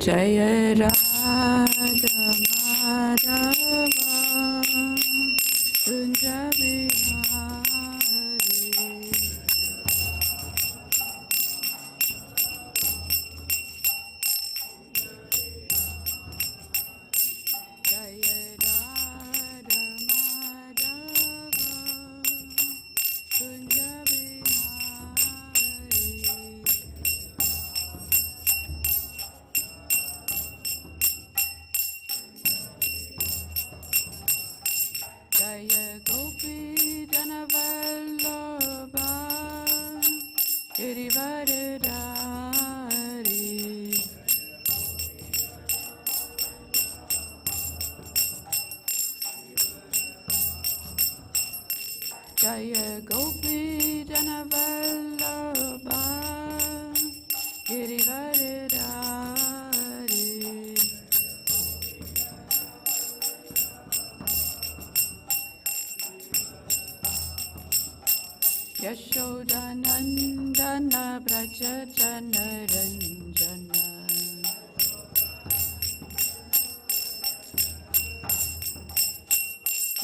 Jaya Radha Madhava Kunja Bihari Jaya Radha Madhava Kunja Bihari Jaya Gopi Janavallabha Girivaradari Jaya Gopi Janavallabha Girivaradari Yashodanandana Braja Janaranjana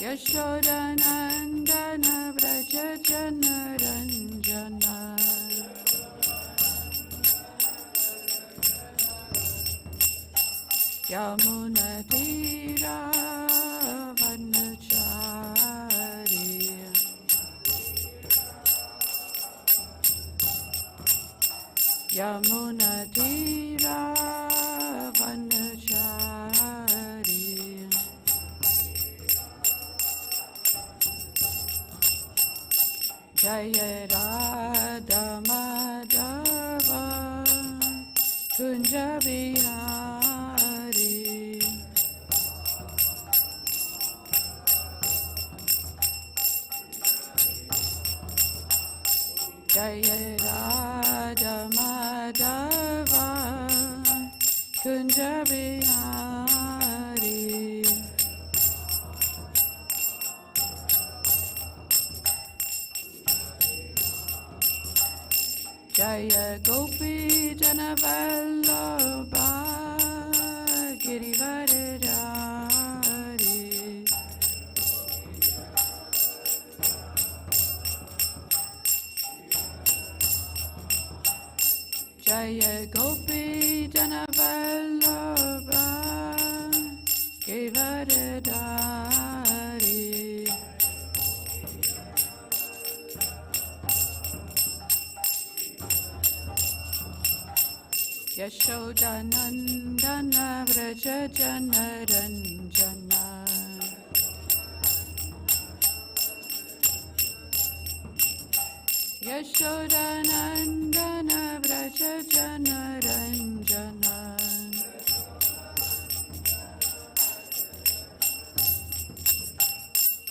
Yashodanandana Braja Janaranjana Yamuna Tira Vanachari Yamuna Tira Vanachari Jaya Radha Madhava Kunja Bihari Jaya Radha Madhava Kunja Bihari Jaya Gopi Janavallabha Girivaradari Jaya Gopi Janavallabha Girivaradari Yashodanandana Vraja Janaranjana Yashodanandana Vraja Janaranjana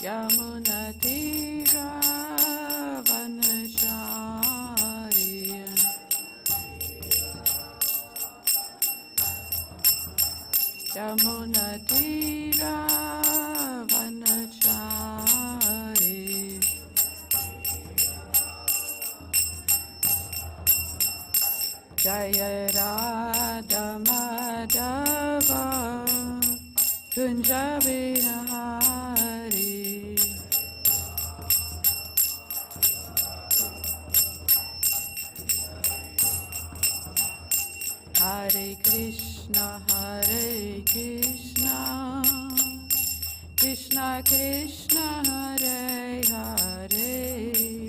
Yamuna Tira Vanachari Yamuna Tira Vanachari Jaya Radha Madhava Kunja Bihari Hare Krishna Krishna Krishna Hare Hare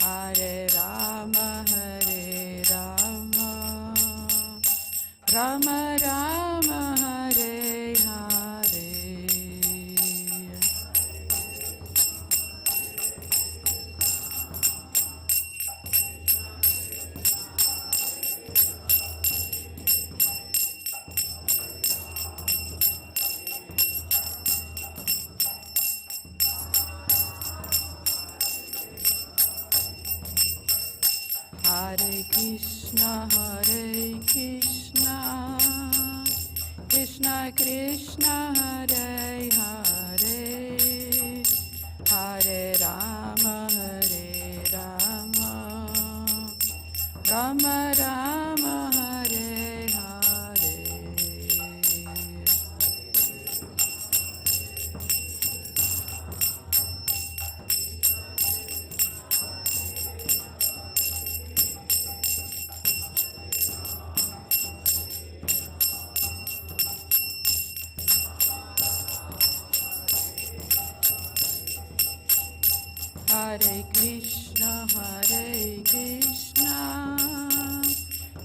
Hare Rama Rama Rama Hare Hare Hare Krishna Krishna Krishna Hare Hare Hare Rama Rama Rama Hare Hare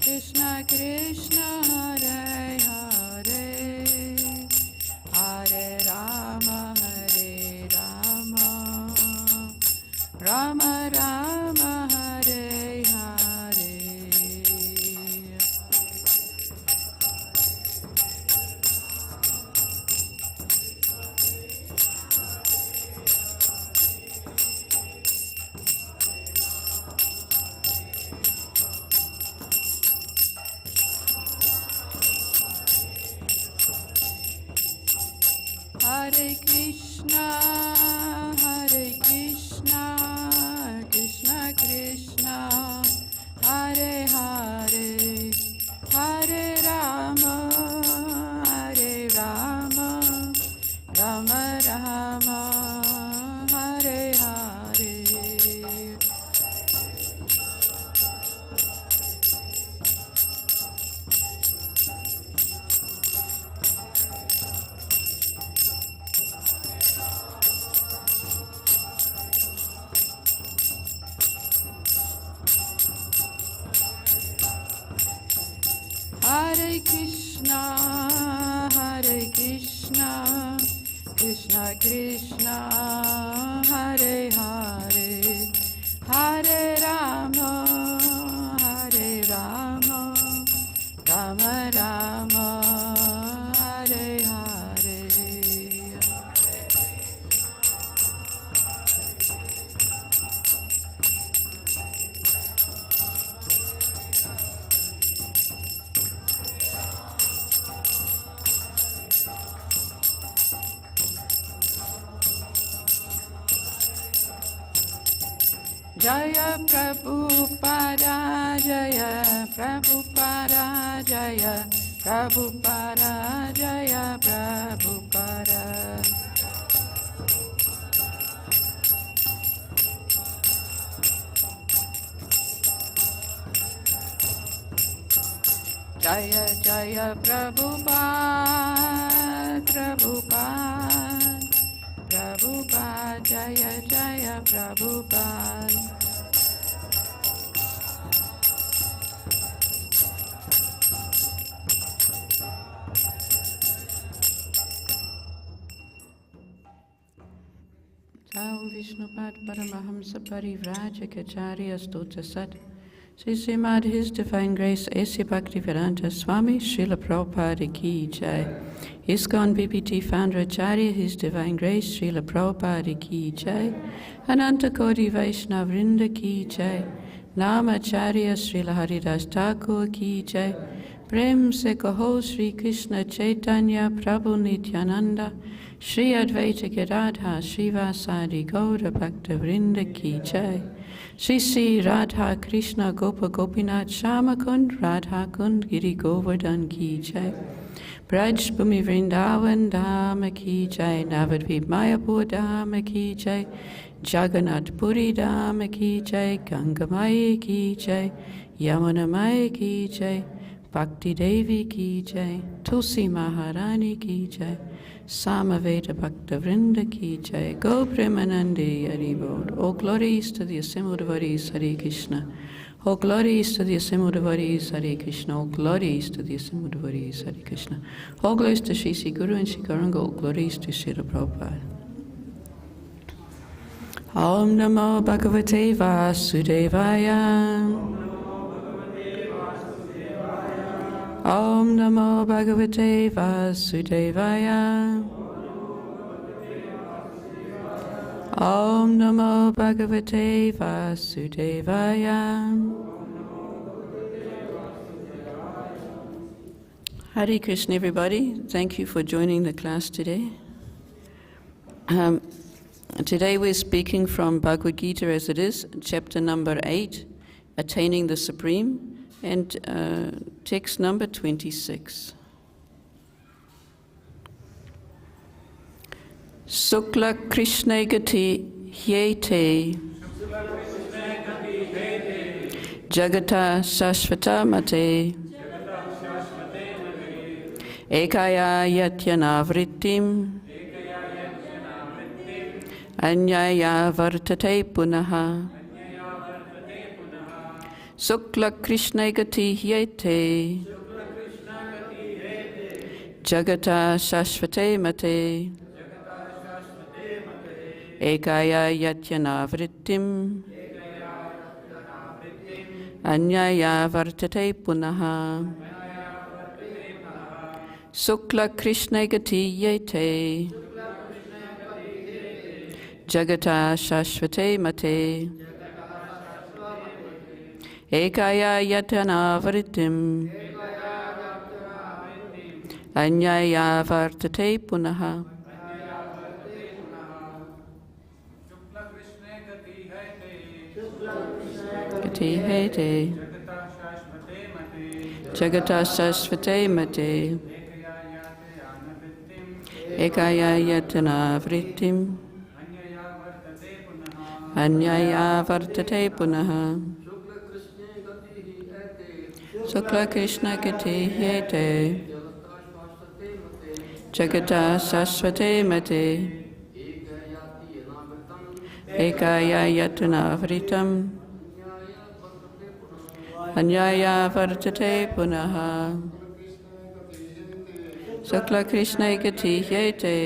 Krishna Krishna Hare Hare, Hare Rama Hare Rama, Rama Rama Hare Hare. Hare Krishna, Krishna Krishna, Hare Hare, Hare Rama, Rama Rama, Hare Hare. Hare Krishna, Krishna Krishna, Hare Hare, Hare Rama, Rama Rama, Hare Hare. Jaya Prabhupada, Jaya Prabhupada, Jaya Prabhupada, Jaya Prabhupada. Jaya Jaya Prabhupada, Prabhupada, Prabhupada, Jaya Jaya Prabhupada. Om Vishnupad Paramahamsa Parivrajaka Ācārya Baladeva Sri Srimad His Divine Grace A.C. Bhaktivedanta Swami Srila Prabhupada Ki Jai. ISKCON BBT Founder Ācārya His Divine Grace Srila Prabhupada Ki Jai. Ananta Koti Vaishnava Vrinda Ki Jai. Nama Ācārya Srila Haridas Thakur Ki Jai. Prem se kaho Sri Krishna Chaitanya Prabhu Nityananda Shri Advaita Gadadha Srivasadi Gaura Bhakta Vrinda Ki Jai. Shri Sri Radha Krishna Gopa Gopinath Shama Kund Radha Kund Giri Govardhan Ki Jai. Braj Bhumi Vrindavan Dhama Ki Jai. Navadvip Mayapur Dhama Ki Jai. Jagannath Puri Dhama Ki Jai. Gangamaya Ki Jai. Yamunamaya Ki Jai. Bhakti Devi Ki Jai. Tulsi Maharani Ki Jai. Samaveta Bhakta Vrinda Ki Jai. Go Premanande Haribol. All glories to the assembled devotees, Hare Krishna. All glories to the assembled devotees, Hare Krishna. All glories to the assembled devotees, Hare Krishna. All glories to Shri Sri Guru and Shri Gauranga. All glories to Srila Prabhupada. Om Namo Bhagavate Vasudevaya. Om Namo Bhagavate Vasudevaya. Om Namo Bhagavate Vasudevaya. Hare Krishna, everybody. Thank you for joining the class today. Today we're speaking from Bhagavad Gita as it is, chapter number 8, Attaining the Supreme, and text number 26. Śukla-kṛṣṇe gatī yāty jagataḥ śāśvate ekayā anāvṛttim anyayāvartate punaḥ. Śukla-kṛṣṇe gatī yāty. Jagataḥ śāśvate mate. Ekayā yāty anāvṛttim. Anyayāvartate punaḥ. Śukla-kṛṣṇe gatī yāty. Jagataḥ śāśvate mate. Ekayā yāty anāvṛttim. Anyayāvartate punaḥ. Gatī yāty. Jagataḥ śāśvate mate. Ekayā yāty anāvṛttim. Anyayāvartate punaḥ. Śukla-kṛṣṇe gatī yāty. Jagataḥ śāśvate mate. Ekayā yāty anāvṛttim. Anyayāvartate punaḥ. Śukla-kṛṣṇe gatī yāty.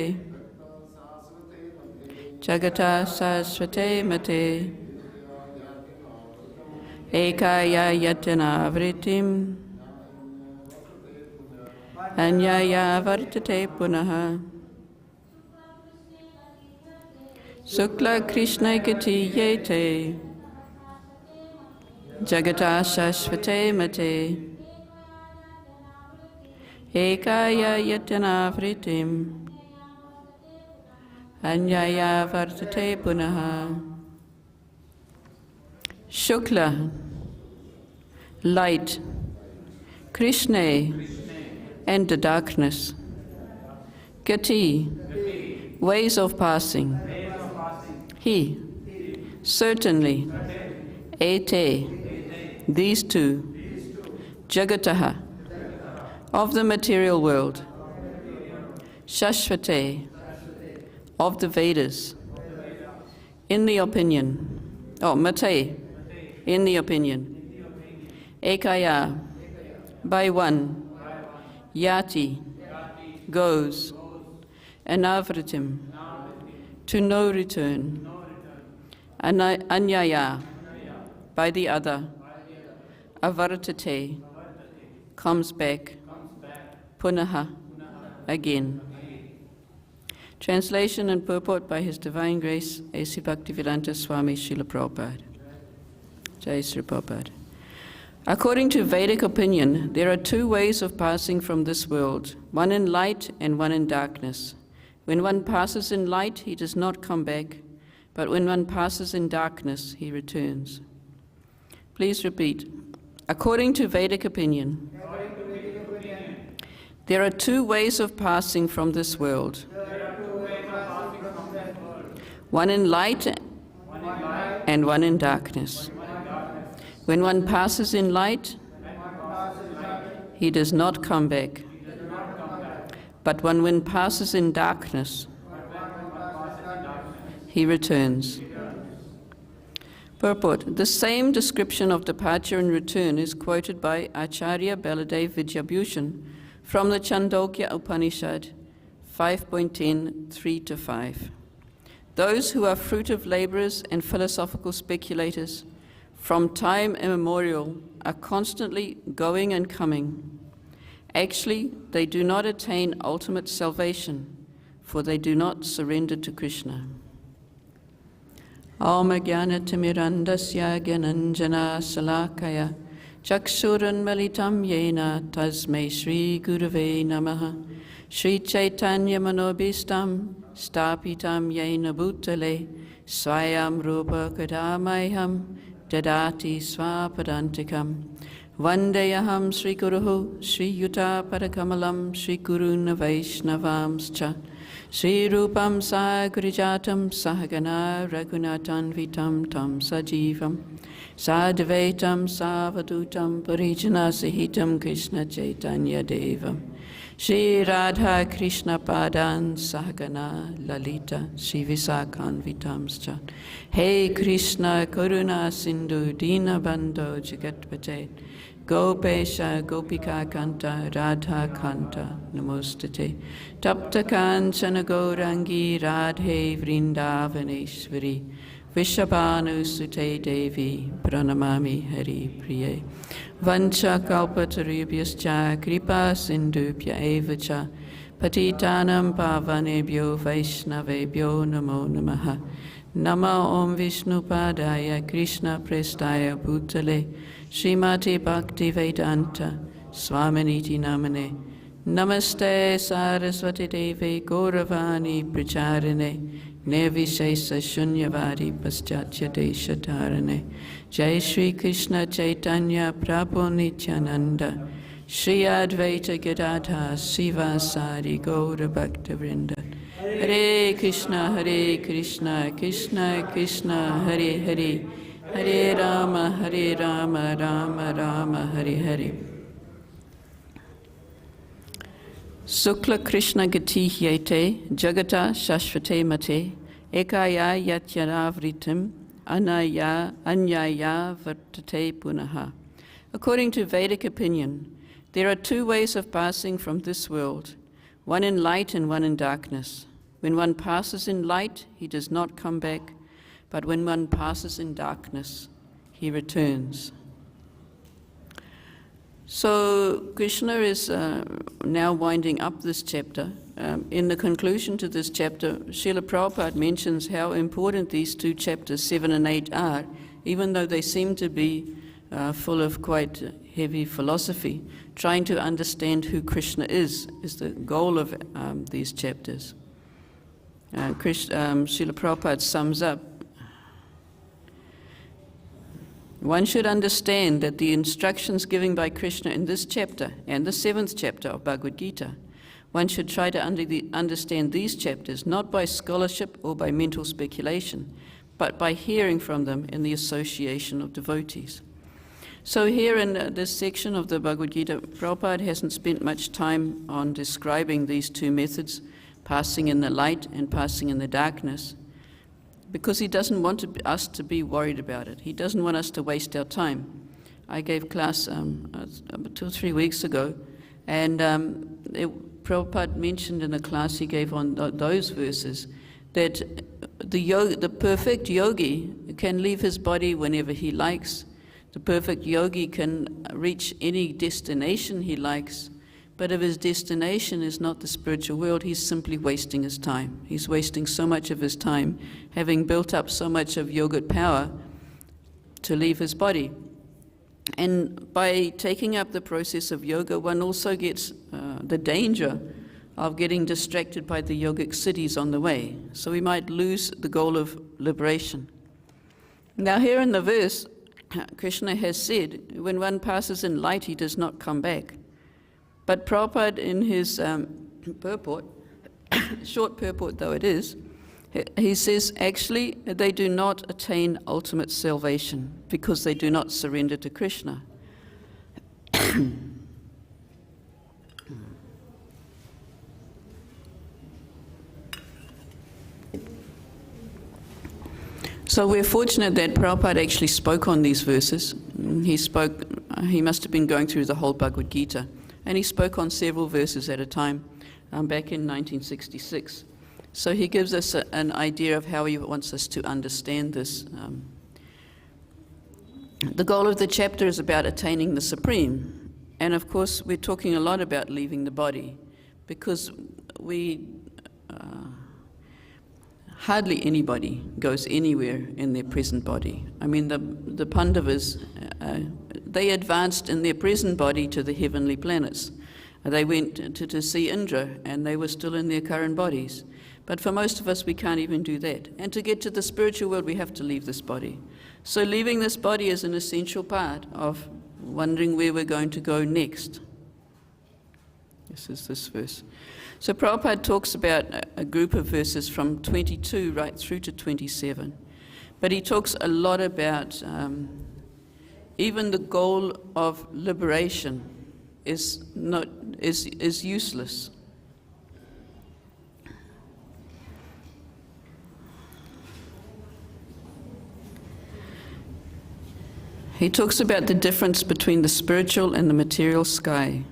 Jagataḥ śāśvate mate. Ekayā yāty anāvṛttim. Anyayāvartate punaḥ. Śukla-kṛṣṇe gatī yāty. Jagataḥ śāśvate mate. Ekayā yāty anāvṛttim. Anyayāvartate punaḥ. Shukla, light. Kṛṣṇe, and the darkness. Gatī, ways of passing. He, certainly. Āte, these two. Jagataḥ, of the material world. Śāśvate, of the Vedas. In the opinion. Mate, in the opinion. Ekayā, by one. Yāty, goes. Anāvṛttim, to no return. Anyayā, by the other. Āvartate, comes back. Punaḥ, again. Translation and purport by His Divine Grace, A.C. Bhaktivedanta Swami Srila Prabhupada. Jai Sri Prabhupada. According to Vedic opinion, there are two ways of passing from this world, one in light and one in darkness. When one passes in light, he does not come back, but when one passes in darkness, he returns. Please repeat. According to Vedic opinion, there are two ways of passing from this world, one in light and one in darkness. When one passes in light, he does not come back. But when one passes in darkness, he returns. Purport. The same description of departure and return is quoted by Ācārya Baladeva Vidyābhūṣaṇa from the Chāndogya Upaniṣad 5.10, 3-5. Those who are fruitive laborers and philosophical speculators from time immemorial are constantly going and coming. Actually, they do not attain ultimate salvation, for they do not surrender to Kṛṣṇa. Om Ajnana-timirandasya Gyananjana Salakaya Chakṣuran Malitam Yena Tasmai Shri Gurave Namaha Shri Chaitanya Manobhistam Stapitam Yena Bhutale Swayam Rupa Kadamayham Dadati Swapadantikam Vandeyaham Sri Guruhu Sri Yuta Padakamalam Sri Guruna Vaishnavamscha Shri Rupam Sagrijatam Sahagana Raghunatanvitam Tam Sajivam Sadvaitam Savadutam Parijana Sahitam Krishna Chaitanya Devam Shri Radha Krishna Padan Sahagana Lalita Shri Visakanvitamscha Hey Krishna Karuna Sindhu Dina Bandho Jagatpate Gopesha Gopika Kanta Radha Kanta Namostate Tapta Kanchana Gaurangi Radhe Vrindavaneshwari Vishabhanu Sute Devi Pranamami Hari Priye Vancha Kalpatarubhyascha Kripa Sindhubhya Evacha Patitanam Pavanebhyo Vaishnavebhyo Namo Namaha Nama Om Vishnu Padaya Krishna Prestaya Bhutale Srimati Bhakti Vedanta Swaminiti Namane Namaste Saraswati Devi Gauravani Pracharine Nirvishesa Shunyavadi Paschatya Deshatarane Jai Shri Krishna Chaitanya Prabhu Nityananda Shri Advaita Gadadhar Sivasari Gaura Bhakta Vrinda Hare Krishna Krishna Krishna Hare Hare Hare Rama Rama Rama Hare Hare śukla-kṛṣṇe gatī yāty jagataḥ śāśvate mate ekayā anāvṛttim anyayāvartate punaḥ. According to Vedic opinion, there are two ways of passing from this world, one in light and one in darkness. When one passes in light, he does not come back, but when one passes in darkness, he returns. So Kṛṣṇa is now winding up this chapter. In the conclusion to this chapter, Srila Prabhupada mentions how important these two chapters, 7 and 8, are, even though they seem to be full of quite heavy philosophy. Trying to understand who Kṛṣṇa is the goal of these chapters. Srila Prabhupada sums up, one should understand that the instructions given by Kṛṣṇa in this chapter and the 7th chapter of Bhagavad Gita, one should try to understand these chapters not by scholarship or by mental speculation, but by hearing from them in the association of devotees. So here in this section of the Bhagavad Gita, Prabhupada hasn't spent much time on describing these two methods, passing in the light and passing in the darkness, because he doesn't want us to be worried about it. He doesn't want us to waste our time. I gave class 2 or 3 weeks ago, and Prabhupada mentioned in the class he gave on those verses that the perfect yogi can leave his body whenever he likes. The perfect yogi can reach any destination he likes, but if his destination is not the spiritual world, he's simply wasting his time. He's wasting so much of his time, having built up so much of yogic power to leave his body. And by taking up the process of yoga, one also gets the danger of getting distracted by the yogic cities on the way. So we might lose the goal of liberation. Now here in the verse, Kṛṣṇa has said, when one passes in light, he does not come back. But Prabhupada in his purport, short purport though it is, he says actually they do not attain ultimate salvation because they do not surrender to Kṛṣṇa. So we're fortunate that Prabhupada actually spoke on these verses. He must have been going through the whole Bhagavad Gita. And he spoke on several verses at a time back in 1966. So he gives us an idea of how he wants us to understand this. The goal of the chapter is about attaining the Supreme. And of course, we're talking a lot about leaving the body, because hardly anybody goes anywhere in their present body. I mean, the Pandavas, they advanced in their present body to the heavenly planets. They went to see Indra, and they were still in their current bodies. But for most of us, we can't even do that. And to get to the spiritual world, we have to leave this body. So leaving this body is an essential part of wondering where we're going to go next. This is this verse. So Prabhupada talks about a group of verses from 22 right through to 27. But he talks a lot about even the goal of liberation is useless. He talks about the difference between the spiritual and the material sky.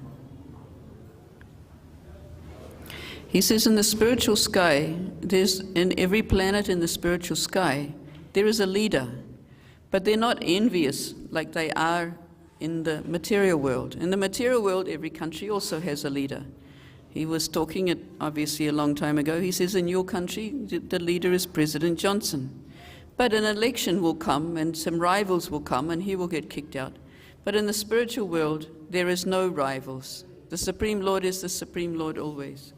He says in the spiritual sky, in every planet in the spiritual sky, there is a leader, but they're not envious like they are in the material world. In the material world, every country also has a leader. He was talking it obviously a long time ago. He says in your country, the leader is President Johnson. But an election will come and some rivals will come and he will get kicked out. But in the spiritual world, there is no rivals. The Supreme Lord is the Supreme Lord always.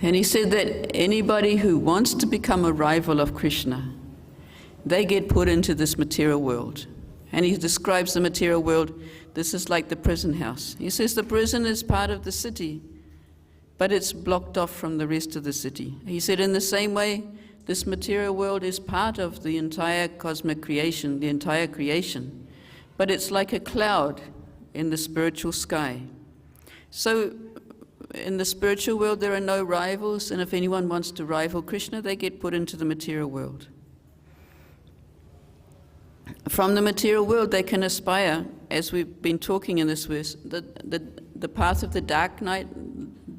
And he said that anybody who wants to become a rival of Kṛṣṇa, they get put into this material world. And he describes the material world, this is like the prison house. He says the prison is part of the city, but it's blocked off from the rest of the city. He said in the same way, this material world is part of the entire cosmic creation, the entire creation, but it's like a cloud in the spiritual sky. So in the spiritual world there are no rivals, and if anyone wants to rival Kṛṣṇa, they get put into the material world. From the material world they can aspire, as we've been talking in this verse, the path of the dark night,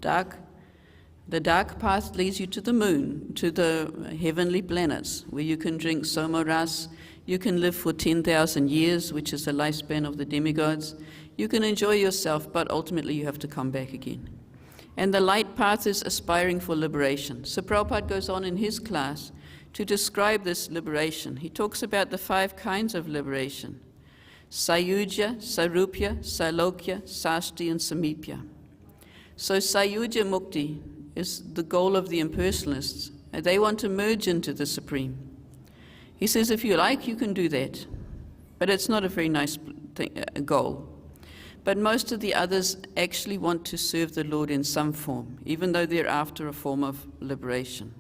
the dark path leads you to the moon, to the heavenly planets, where you can drink somaras, you can live for 10,000 years, which is the lifespan of the demigods. You can enjoy yourself, but ultimately you have to come back again. And the light path is aspiring for liberation. So Prabhupada goes on in his class to describe this liberation. He talks about the 5 kinds of liberation: Sayujya, Sarupya, Sailokya, Sashti, and Samipya. So Sayujya Mukti is the goal of the impersonalists. They want to merge into the Supreme. He says if you like, you can do that, but it's not a very nice goal. But most of the others actually want to serve the Lord in some form, even though they're after a form of liberation.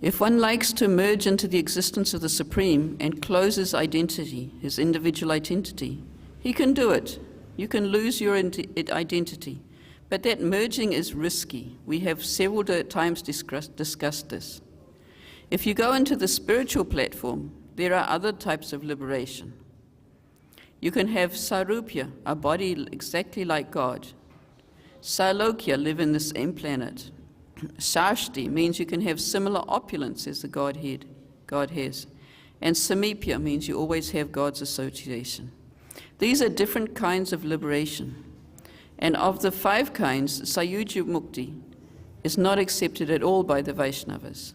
If one likes to merge into the existence of the Supreme and close his identity, his individual identity, he can do it. You can lose your identity. But that merging is risky. We have several times discussed this. If you go into the spiritual platform, there are other types of liberation. You can have Sarupya, a body exactly like God. Sailokya, live in the same planet. Sashti means you can have similar opulence as the God has. And Samipya means you always have God's association. These are different kinds of liberation. And of the 5 kinds, Sayujya Mukti is not accepted at all by the Vaishnavas.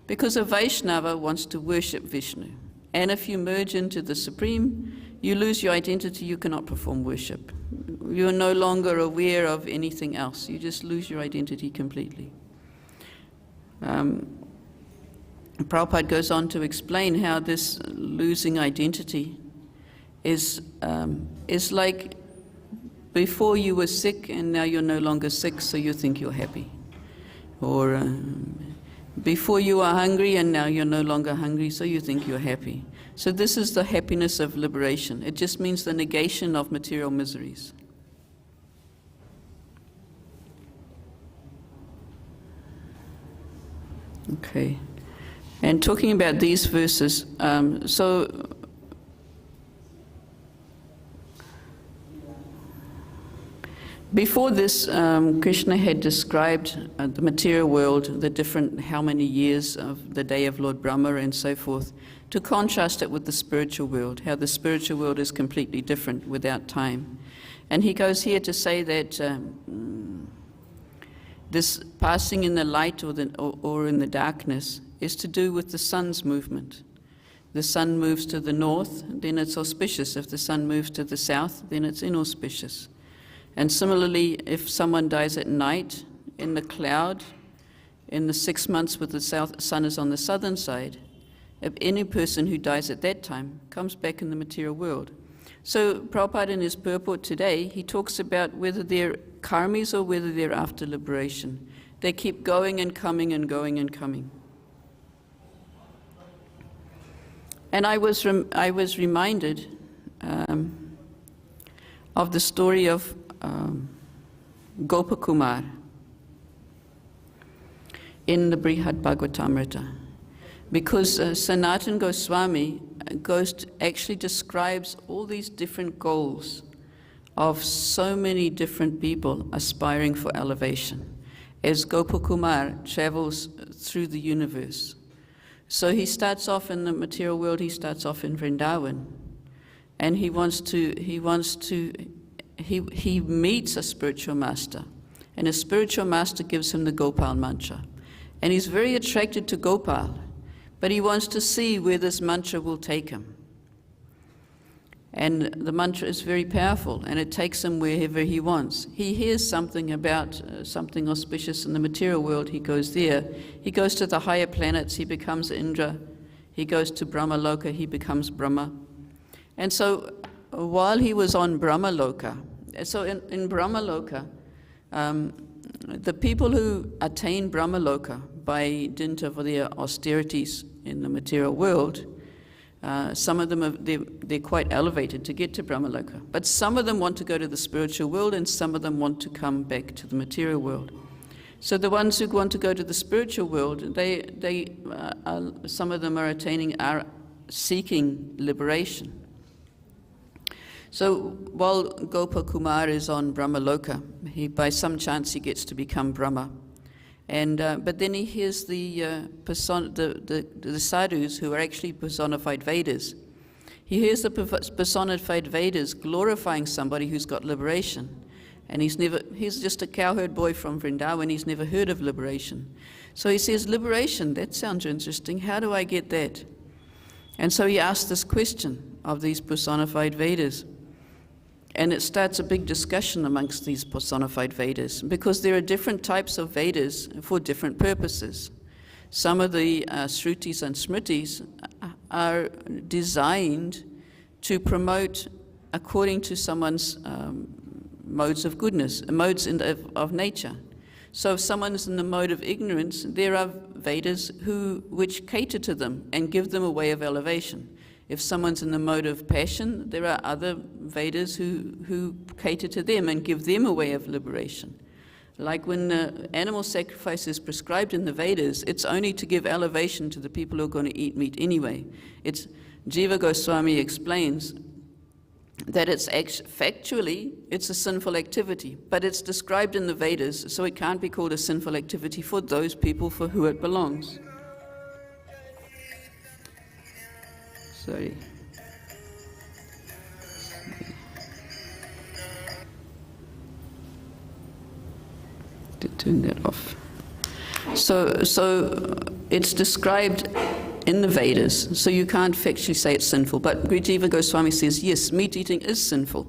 Because a Vaishnava wants to worship Vishnu. And if you merge into the Supreme, you lose your identity, you cannot perform worship. You're no longer aware of anything else. You just lose your identity completely. Prabhupada goes on to explain how this losing identity is like before you were sick and now you're no longer sick, so you think you're happy. Or before you were hungry and now you're no longer hungry, so you think you're happy. So this is the happiness of liberation. It just means the negation of material miseries. Okay. And talking about these verses, before this, Kṛṣṇa had described the material world, the different, how many years of the day of Lord Brahma and so forth, to contrast it with the spiritual world, how the spiritual world is completely different without time. And he goes here to say that this passing in the light or in the darkness is to do with the sun's movement. The sun moves to the north, then it's auspicious. If the sun moves to the south, then it's inauspicious. And similarly, if someone dies at night in the cloud, in the 6 months with the sun is on the southern side, if any person who dies at that time comes back in the material world. So Prabhupada in his purport today, he talks about whether they're karmis or whether they're after liberation. They keep going and coming and going and coming. And I was reminded of the story of Gopakumar in the Brihad Bhagavatamrita, because Sanatana Goswami actually describes all these different goals of so many different people aspiring for elevation as Gopakumar travels through the universe. So he starts off in the material world, he starts off in Vrindavan, and he meets a spiritual master, and a spiritual master gives him the Gopal mantra. And he's very attracted to Gopal, but he wants to see where this mantra will take him. And the mantra is very powerful, and it takes him wherever he wants. He hears something about something auspicious in the material world, he goes there. He goes to the higher planets, he becomes Indra. He goes to Brahma Loka, he becomes Brahma. And so while he was on Brahma Loka, so in Brahma Loka, the people who attain Brahma Loka by dint of their austerities in the material world, some of them they're quite elevated to get to Brahmaloka, but some of them want to go to the spiritual world and some of them want to come back to the material world. So the ones who want to go to the spiritual world, some of them are seeking liberation. So while Gopakumar is on Brahmaloka, by some chance he gets to become Brahma. And but then he hears the sadhus who are actually personified Vedas. He hears the personified Vedas glorifying somebody who's got liberation. And he's just a cowherd boy from Vrindavan, he's never heard of liberation. So he says, liberation, that sounds interesting, how do I get that? And so he asks this question of these personified Vedas. And it starts a big discussion amongst these personified Vedas, because there are different types of Vedas for different purposes. Some of the Shrutis and Smritis are designed to promote according to someone's modes of goodness, modes of nature. So if someone is in the mode of ignorance, there are Vedas which cater to them and give them a way of elevation. If someone's in the mode of passion, there are other Vedas who cater to them and give them a way of liberation. Like when animal sacrifice is prescribed in the Vedas, it's only to give elevation to the people who are going to eat meat anyway. Jiva Goswami explains that factually it's a sinful activity, but it's described in the Vedas, so it can't be called a sinful activity for those people for who it belongs. Sorry. To turn that off. So it's described in the Vedas, so you can't factually say it's sinful. But Jiva Goswami says, yes, meat eating is sinful.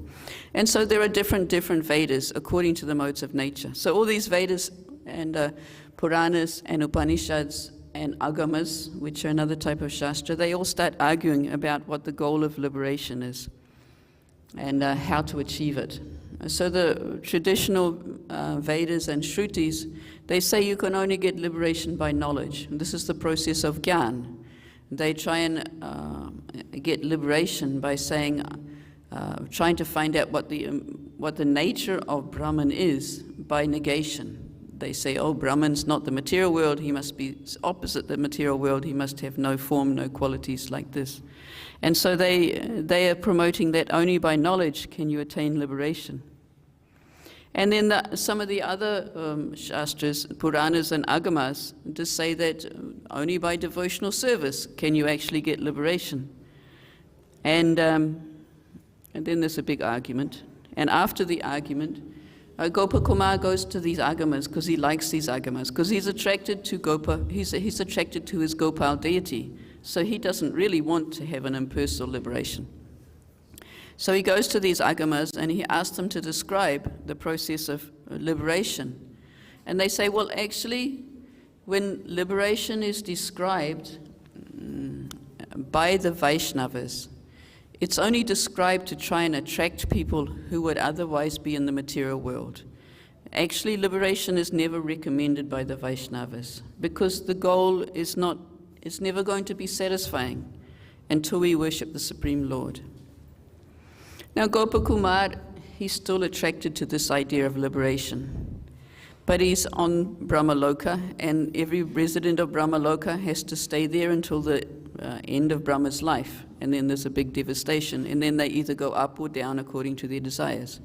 And so there are different Vedas according to the modes of nature. So all these Vedas and Puranas and Upanishads and Agamas, which are another type of Shastra, they all start arguing about what the goal of liberation is and how to achieve it. So the traditional Vedas and Shrutis, they say you can only get liberation by knowledge. And this is the process of Gyan. They try and get liberation by saying, trying to find out what the nature of Brahman is by negation. They say, oh, Brahman's not the material world, he must be opposite the material world, he must have no form, no qualities like this. And so they are promoting that only by knowledge can you attain liberation. And then some of the other Shastras, Puranas and Agamas, just say that only by devotional service can you actually get liberation. And then there's a big argument. And after the argument, Gopakumar goes to these Agamas because he likes these Agamas, because he's attracted to he's attracted to his Gopal deity. So he doesn't really want to have an impersonal liberation. So he goes to these Agamas and he asks them to describe the process of liberation. And they say, well, actually, when liberation is described by the Vaishnavas, it's only described to try and attract people who would otherwise be in the material world. Actually, liberation is never recommended by the Vaishnavas because the goal is never going to be satisfying until we worship the Supreme Lord. Now, Gopakumar, he's still attracted to this idea of liberation, but he's on Brahmaloka, and every resident of Brahmaloka has to stay there until the end of Brahma's life, and then there's a big devastation, and then they either go up or down according to their desires.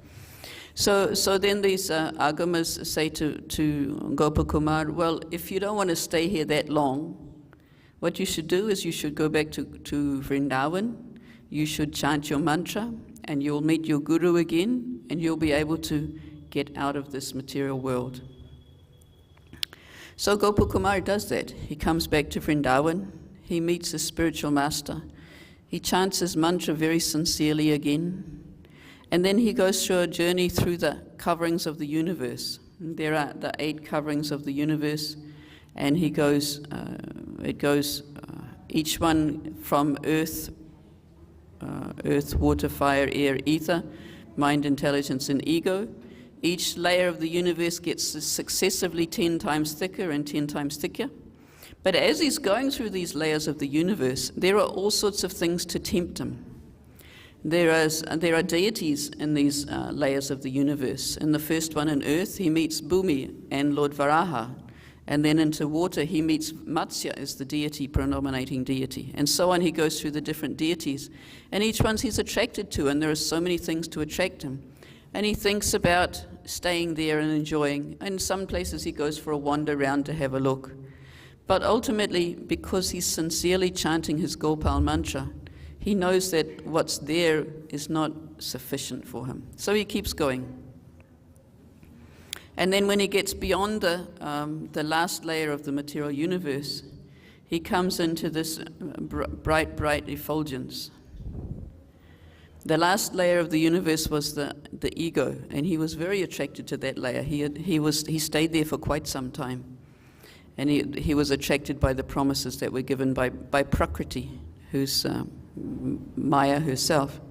So then these agamas say to Gopakumar, well, if you don't want to stay here that long, what you should do is you should go back to Vrindavan, you should chant your mantra, and you'll meet your guru again, and you'll be able to get out of this material world. So Gopakumar does that. He comes back to Vrindavan, he meets his spiritual master, he chants his mantra very sincerely again, and then he goes through a journey through the coverings of the universe. There are the 8 coverings of the universe, and he goes, each one from earth, water, fire, air, ether, mind, intelligence, and ego. Each layer of the universe gets successively 10 times thicker and 10 times thicker. But as he's going through these layers of the universe, there are all sorts of things to tempt him. There are deities in these layers of the universe. In the first one, in earth, he meets Bhumi and Lord Varaha. And then into water, he meets Matsya as the deity, predominating deity. And so on, he goes through the different deities. And each one he's attracted to, and there are so many things to attract him. And he thinks about staying there and enjoying. In some places, he goes for a wander around to have a look. But ultimately, because he's sincerely chanting his Gopal mantra, he knows that what's there is not sufficient for him. So he keeps going. And then when he gets beyond the last layer of the material universe, he comes into this bright effulgence. The last layer of the universe was the ego, and he was very attracted to that layer. He stayed there for quite some time. And he was attracted by the promises that were given by Prakriti, who's Maya herself.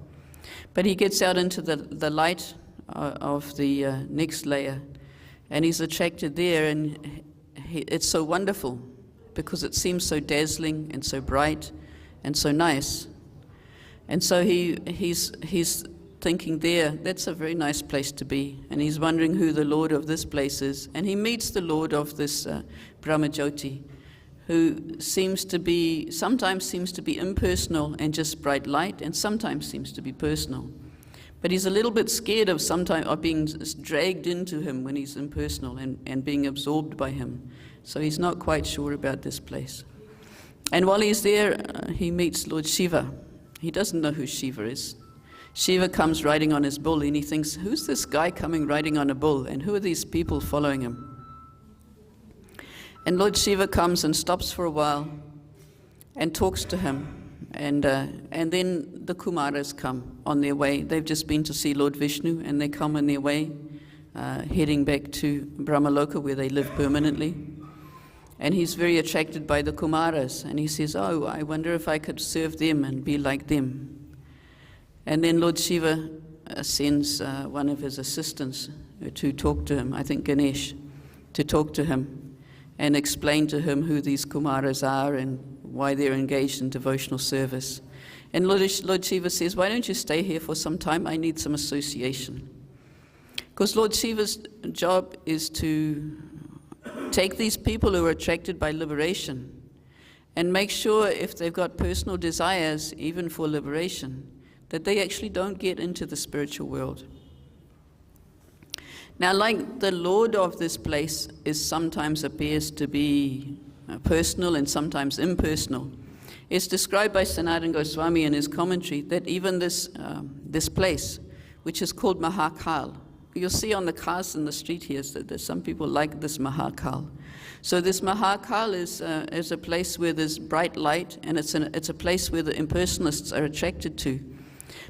But he gets out into the light of the next layer, and he's attracted there, and it's so wonderful because it seems so dazzling and so bright and so nice. And so he's thinking there, that's a very nice place to be. And he's wondering who the Lord of this place is. And he meets the Lord of this Brahmajyoti, who sometimes seems to be impersonal and just bright light, and sometimes seems to be personal. But he's a little bit scared of being dragged into him when he's impersonal and being absorbed by him. So he's not quite sure about this place. And while he's there, he meets Lord Shiva. He doesn't know who Shiva is. Shiva comes riding on his bull, and he thinks, who's this guy coming riding on a bull, and who are these people following him? And Lord Shiva comes and stops for a while and talks to him. And then the Kumaras come on their way. They've just been to see Lord Vishnu, and they come on their way, heading back to Brahmaloka, where they live permanently. And he's very attracted by the Kumaras, and he says, oh, I wonder if I could serve them and be like them. And then Lord Shiva sends one of his assistants to talk to him, I think Ganesh, to talk to him and explain to him who these Kumaras are and why they're engaged in devotional service. And Lord Shiva says, why don't you stay here for some time? I need some association. Because Lord Shiva's job is to take these people who are attracted by liberation and make sure if they've got personal desires, even for liberation, that they actually don't get into the spiritual world. Now, like the Lord of this place sometimes appears to be personal and sometimes impersonal, it's described by Sanatana Goswami in his commentary that even this place, which is called Mahakal, you'll see on the cars in the street here that there's some people like this Mahakal. So this Mahakal is a place where there's bright light, and it's a place where the impersonalists are attracted to.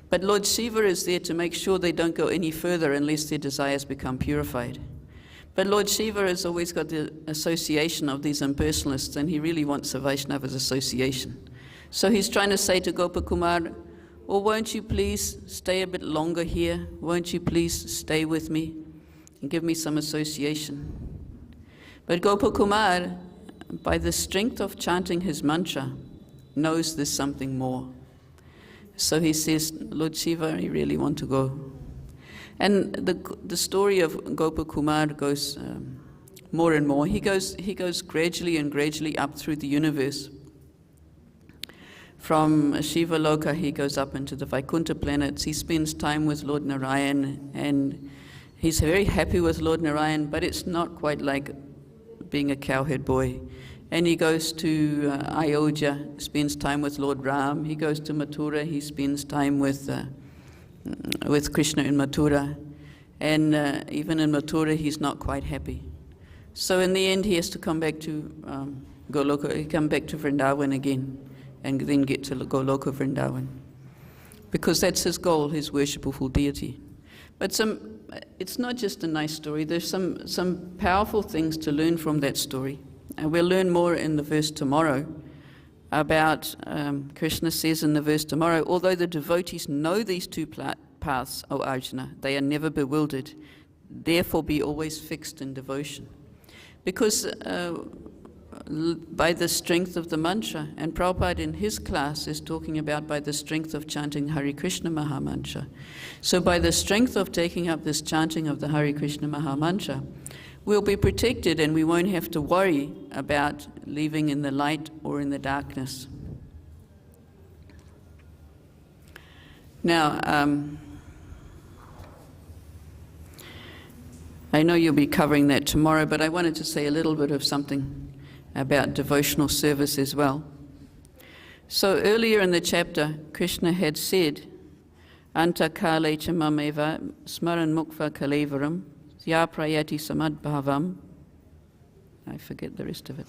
But Lord Shiva is there to make sure they don't go any further unless their desires become purified. But Lord Shiva has always got the association of these impersonalists, and he really wants a Vaishnava's association. So he's trying to say to Gopakumar, oh, won't you please stay a bit longer here? Won't you please stay with me and give me some association? But Gopakumar, by the strength of chanting his mantra, knows there's something more. So he says, Lord Shiva, I really want to go. And the story of Gopakumar goes more and more. He goes gradually and gradually up through the universe. From Shiva Loka, he goes up into the Vaikuntha planets. He spends time with Lord Narayan, and he's very happy with Lord Narayan, but it's not quite like being a cowherd boy. And he goes to Ayodhya, spends time with Lord Ram. He goes to Mathura, he spends time with Kṛṣṇa in Mathura. And even in Mathura, he's not quite happy. So in the end, he has to come back to Goloka, he come back to Vrindavan again, and then get to Goloka Vrindavan. Because that's his goal, his worshipful deity. But it's not just a nice story, there's some powerful things to learn from that story. And we'll learn more in the verse tomorrow about, Kṛṣṇa says in the verse tomorrow, although the devotees know these two paths, O Arjuna, they are never bewildered, therefore be always fixed in devotion. Because by the strength of the mantra, and Prabhupada in his class is talking about by the strength of chanting Hare Krishna Maha Mantra. So by the strength of taking up this chanting of the Hare Krishna Maha Mantra, we'll be protected and we won't have to worry about living in the light or in the darkness. Now, I know you'll be covering that tomorrow, but I wanted to say a little bit of something about devotional service as well. So earlier in the chapter, Kṛṣṇa had said, Anta kale cha mameva smaran mukva kalevaram ya prayati samadbhavam. I forget the rest of it.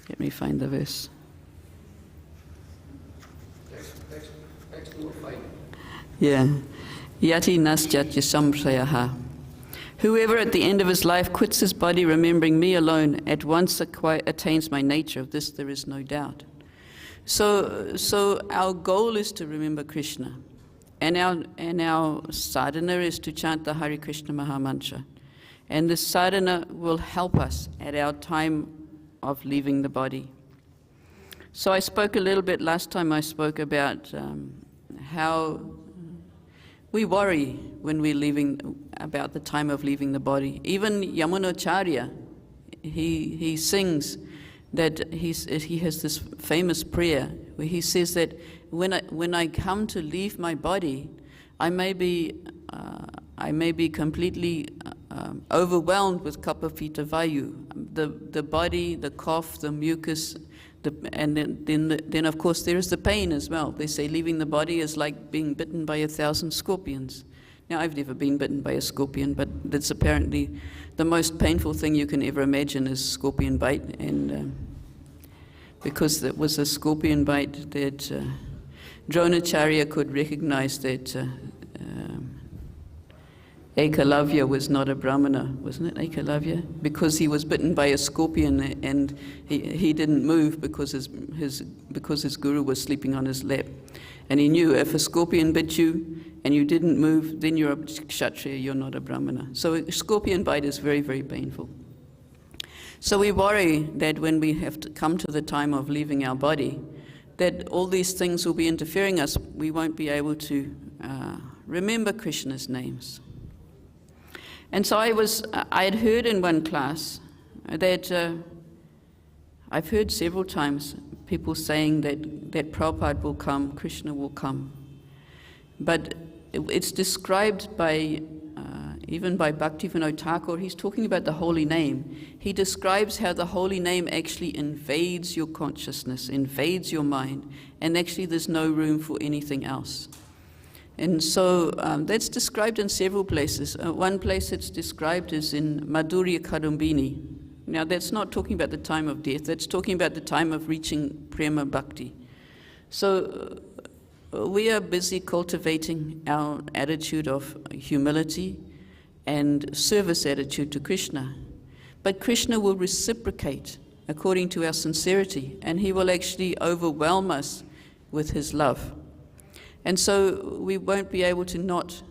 Let me find the verse. Yeah. Yāty nastyatya samprayaha. Whoever at the end of his life quits his body remembering me alone at once attains my nature. Of this there is no doubt. So our goal is to remember Kṛṣṇa. And our sadhana is to chant the Hare Krishna Maha Mantra. And this sadhana will help us at our time of leaving the body. So I spoke a little bit last time I spoke about how we worry when we're leaving, about the time of leaving the body. Even Yamunacharya, he sings that he has this famous prayer where he says that when I come to leave my body, I may be completely overwhelmed with kapapita vayu, the body, the cough, the mucus, and then of course there is the pain as well. They say leaving the body is like being bitten by 1,000 scorpions. Now I've never been bitten by a scorpion, but that's apparently the most painful thing you can ever imagine is scorpion bite, and because it was a scorpion bite that Dronacharya could recognize that Ekayā was not a Brahmana, wasn't it, Ekayā? Because he was bitten by a scorpion and he didn't move because his guru was sleeping on his lap. And he knew if a scorpion bit you and you didn't move, then you're a Kshatriya, you're not a Brahmana. So a scorpion bite is very, very painful. So we worry that when we have to come to the time of leaving our body, that all these things will be interfering us. We won't be able to remember Krishna's names. And so I had heard in one class that I've heard several times people saying that Prabhupada will come, Kṛṣṇa will come. But it's described by, even by Bhaktivinoda Thakur, he's talking about the holy name. He describes how the holy name actually invades your consciousness, invades your mind, and actually there's no room for anything else. And so that's described in several places. One place it's described is in Madhurya Kadumbini. Now that's not talking about the time of death, that's talking about the time of reaching Prema Bhakti. So we are busy cultivating our attitude of humility and service attitude to Kṛṣṇa. But Kṛṣṇa will reciprocate according to our sincerity, and he will actually overwhelm us with his love. And so we won't be able to not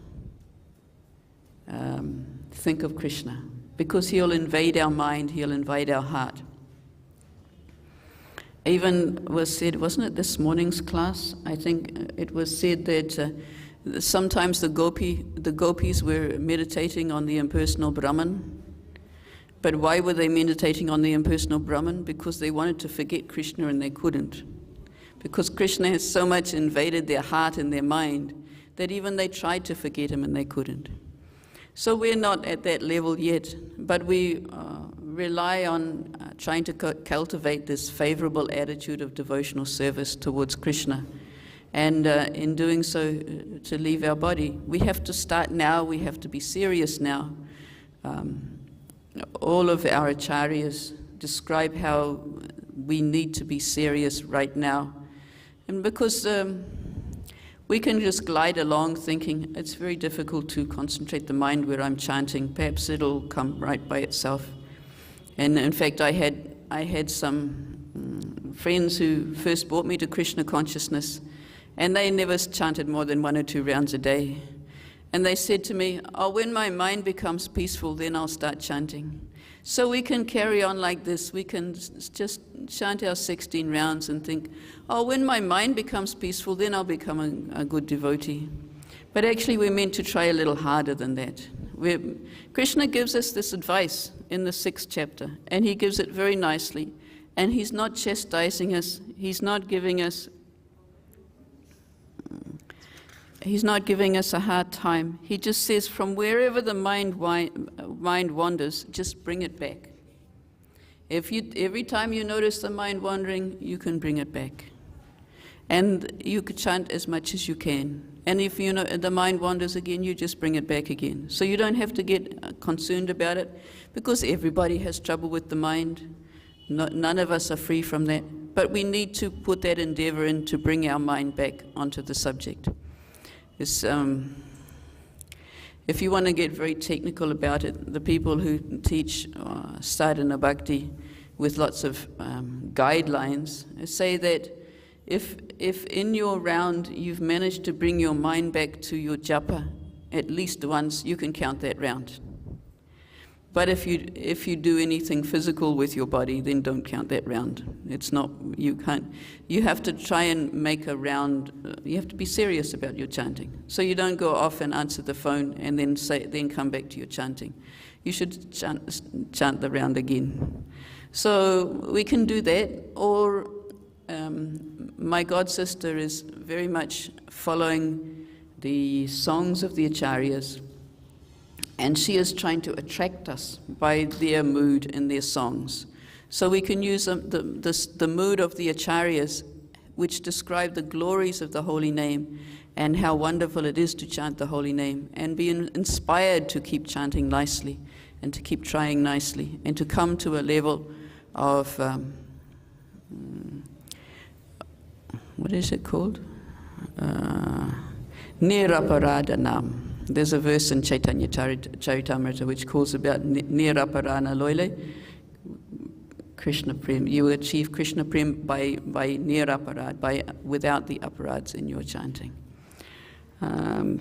think of Kṛṣṇa, because he'll invade our mind, he'll invade our heart. Even was said, wasn't it this morning's class? I think it was said that sometimes the gopis were meditating on the impersonal Brahman. But why were they meditating on the impersonal Brahman? Because they wanted to forget Kṛṣṇa and they couldn't. Because Kṛṣṇa has so much invaded their heart and their mind that even they tried to forget him and they couldn't. So we're not at that level yet, but we rely on trying to cultivate this favorable attitude of devotional service towards Kṛṣṇa. And in doing so, to leave our body. We have to start now, we have to be serious now. All of our acharyas describe how we need to be serious right now. And because we can just glide along thinking it's very difficult to concentrate the mind where I'm chanting. Perhaps it'll come right by itself. And in fact, I had some friends who first brought me to Kṛṣṇa consciousness, and they never chanted more than 1 or 2 rounds a day. And they said to me, oh, when my mind becomes peaceful, then I'll start chanting. So we can carry on like this. We can just chant our 16 rounds and think, oh, when my mind becomes peaceful, then I'll become a good devotee. But actually, we're meant to try a little harder than that. Kṛṣṇa gives us this advice in the 6th chapter, and he gives it very nicely. And he's not chastising us. He's not giving us a hard time. He just says, from wherever the mind wanders, just bring it back. Every time you notice the mind wandering, you can bring it back. And you could chant as much as you can. And if you know the mind wanders again, you just bring it back again. So you don't have to get concerned about it, because everybody has trouble with the mind. None of us are free from that. But we need to put that endeavor in to bring our mind back onto the subject. If you want to get very technical about it, the people who teach sadhana bhakti with lots of guidelines say that if in your round you've managed to bring your mind back to your japa at least once, you can count that round. But if you do anything physical with your body, then don't count that round. It's not, you can't. You have to try and make a round. You have to be serious about your chanting. So you don't go off and answer the phone and then come back to your chanting. You should chant the round again. So we can do that. Or my god sister is very much following the songs of the acharyas. And she is trying to attract us by their mood and their songs. So we can use the mood of the acharyas, which describe the glories of the holy name and how wonderful it is to chant the holy name, and be inspired to keep chanting nicely and to keep trying nicely and to come to a level of, what is it called? Niraparadhanam. There's a verse in Chaitanya Charitamrita which calls about niraparana loile, Kṛṣṇa prem. You achieve Kṛṣṇa prem by niraparad, without the aparads in your chanting.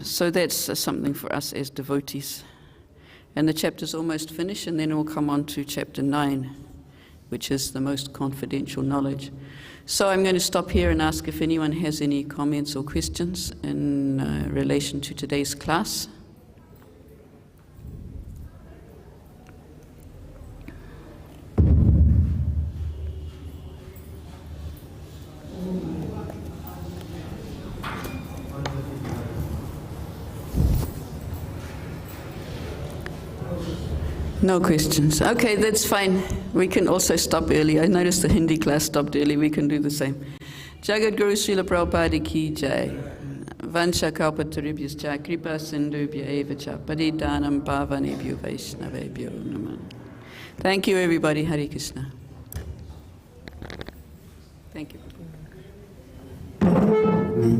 So that's something for us as devotees. And the chapter's almost finished, and then we'll come on to chapter 9, which is the most confidential knowledge. So I'm going to stop here and ask if anyone has any comments or questions in relation to today's class. No questions. Okay, that's fine. We can also stop early. I noticed the Hindi class stopped early. We can do the same. Jagat Guru Srila Prabhupada ki jai. Vansha kalpatarubhyascha kripa sindhubhya eva cha padidhanam pavanebhyo vaishnavebhyo namah. Thank you, everybody. Hare Krishna. Thank you.